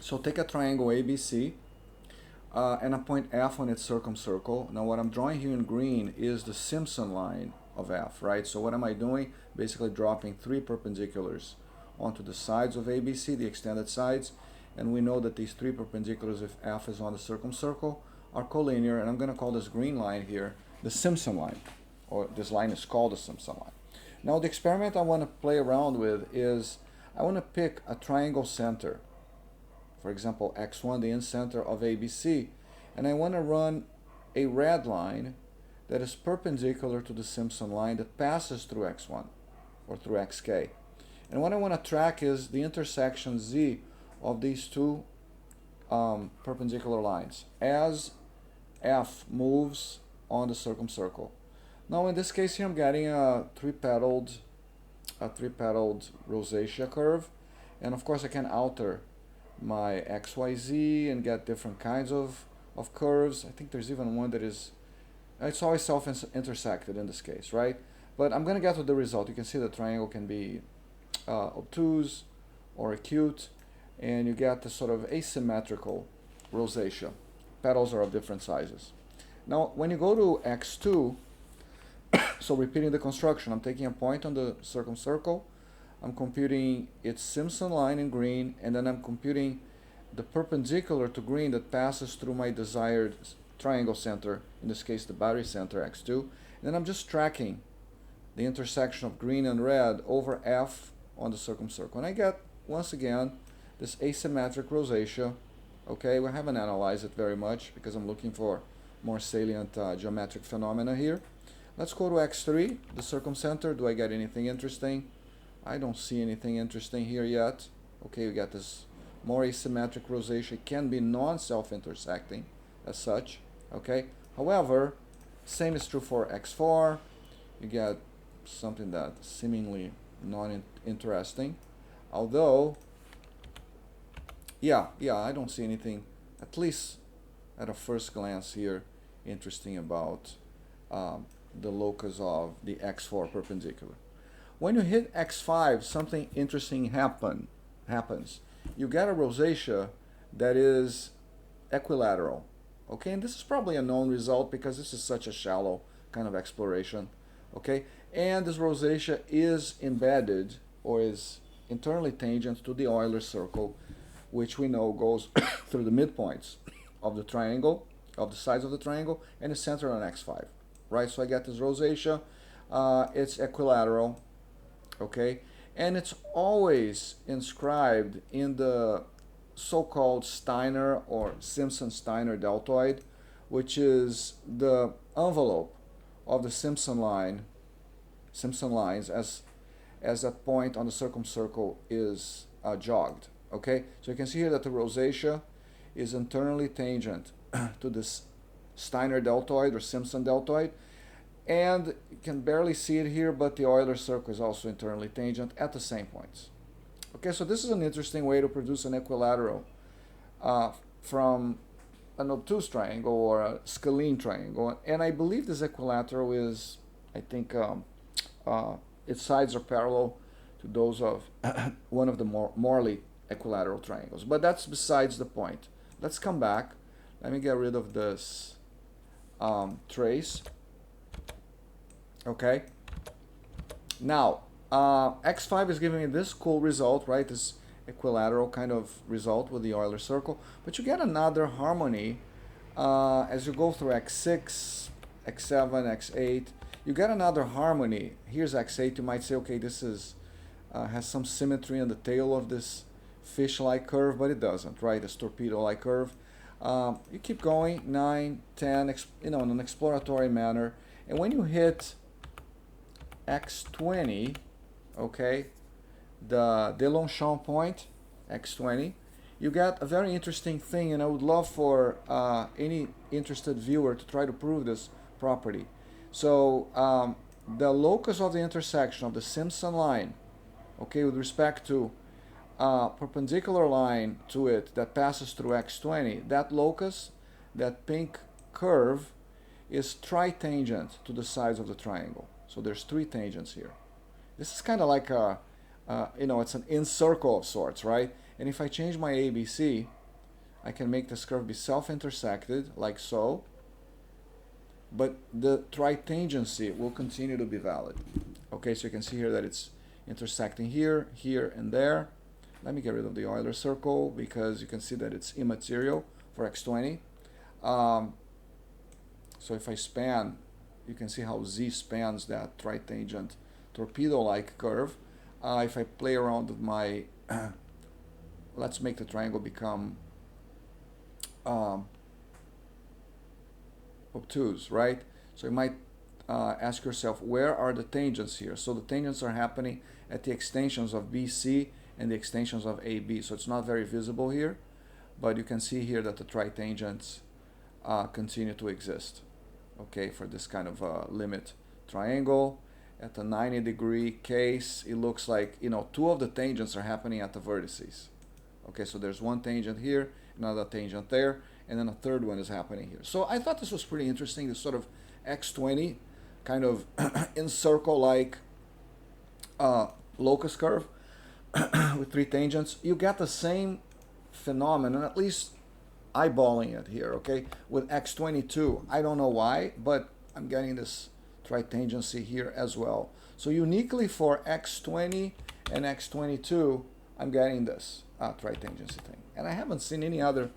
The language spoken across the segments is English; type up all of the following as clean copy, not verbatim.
So take a triangle ABC and a point F on its circumcircle. Now what I'm drawing here in green is the Simpson line of F, right? So what am I doing? Basically dropping 3 perpendiculars onto the sides of ABC, the extended sides, and we know that these 3 perpendiculars, if F is on the circumcircle, are collinear, and I'm going to call this green line here the Simpson line, or this line is called the Simpson line. Now the experiment I want to play around with is I want to pick a triangle center, for example x1, the in-center of ABC, and I want to run a red line that is perpendicular to the Simpson line that passes through x1 or through xk. And what I want to track is the intersection z of these two perpendicular lines as F moves on the circumcircle. Now in this case here I'm getting a three-petaled rosacea curve, and of course I can alter my XYZ and get different kinds of curves. I think there's even one that is, it's always self-intersected in this case, right? But I'm going to get to the result. You can see the triangle can be obtuse or acute, and you get this sort of asymmetrical rosacea. Petals are of different sizes. Now when you go to x2, so repeating the construction, I'm taking a point on the circumcircle, I'm computing its Simpson line in green, and then I'm computing the perpendicular to green that passes through my desired triangle center, in this case the battery center x2, and then I'm just tracking the intersection of green and red over F on the circumcircle, and I get once again this asymmetric rosacea. Okay, we haven't analyzed it very much because I'm looking for more salient geometric phenomena here. Let's go to x3, the circumcenter. Do I get anything interesting? I don't see anything interesting here yet. Okay, we got this more asymmetric rosacea. It can be non-self-intersecting as such. Okay, however, same is true for x4. You get something that seemingly non-interesting, although yeah, I don't see anything, at least at a first glance here, interesting about the locus of the x4 perpendicular. When you hit x5, something interesting happens. You get a rosacea that is equilateral. Okay, and this is probably a known result because this is such a shallow kind of exploration. Okay, and this rosacea is embedded or is internally tangent to the Euler circle, which we know goes through the midpoints of the triangle, of the sides of the triangle, and is centered on x5. Right, so I get this rosacea. It's equilateral. Okay, and it's always inscribed in the so-called Steiner or Simson-Steiner deltoid, which is the envelope of the Simpson lines as that point on the circumcircle is jogged. Okay, so you can see here that the rosacea is internally tangent to this Steiner deltoid or Simpson deltoid, and you can barely see it here, but the Euler circle is also internally tangent at the same points. Okay, so this is an interesting way to produce an equilateral from an obtuse triangle or a scalene triangle, and I believe this equilateral is, I think, its sides are parallel to those of one of the Morley equilateral triangles, but that's besides the point. Let's come back. Let me get rid of this trace. Okay, now x5 is giving me this cool result, right? This equilateral kind of result with the Euler circle, but you get another harmony as you go through x6, x7, x8. You get another harmony. Here's x8. You might say, okay, this is has some symmetry in the tail of this fish-like curve, but it doesn't, right? This torpedo-like curve. You keep going, 9, 10, in an exploratory manner, and when you hit x20, okay, the Longchamps point, x20, you get a very interesting thing, and I would love for any interested viewer to try to prove this property. So the locus of the intersection of the Simpson line, okay, with respect to perpendicular line to it that passes through x20, that locus, that pink curve, is tritangent to the sides of the triangle. So there's 3 tangents here. This is kind of like a, it's an in-circle of sorts, right? And if I change my ABC, I can make this curve be self-intersected, like so, but the tritangency will continue to be valid. Okay, so you can see here that it's intersecting here, here, and there. Let me get rid of the Euler circle because you can see that it's immaterial for x20. So if I span, you can see how z spans that tritangent torpedo-like curve. If I play around with my, let's make the triangle become obtuse, right? So you might ask yourself, where are the tangents here? So the tangents are happening at the extensions of BC and the extensions of AB. So it's not very visible here, but you can see here that the tritangents continue to exist, okay, for this kind of limit triangle. At the 90-degree case, it looks like, you know, two of the tangents are happening at the vertices. Okay, so there's one tangent here, another tangent there, and then a third one is happening here. So I thought this was pretty interesting, this sort of x20 kind of in-circle-like locus curve with three tangents. You get the same phenomenon, at least eyeballing it here, okay, with x22. I don't know why, but I'm getting this tritangency here as well. So uniquely for x20 and x22, I'm getting this tritangency thing. And I haven't seen any other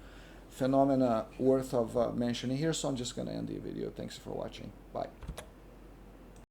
phenomena worth of mentioning here, so I'm just going to end the video. Thanks for watching. Bye.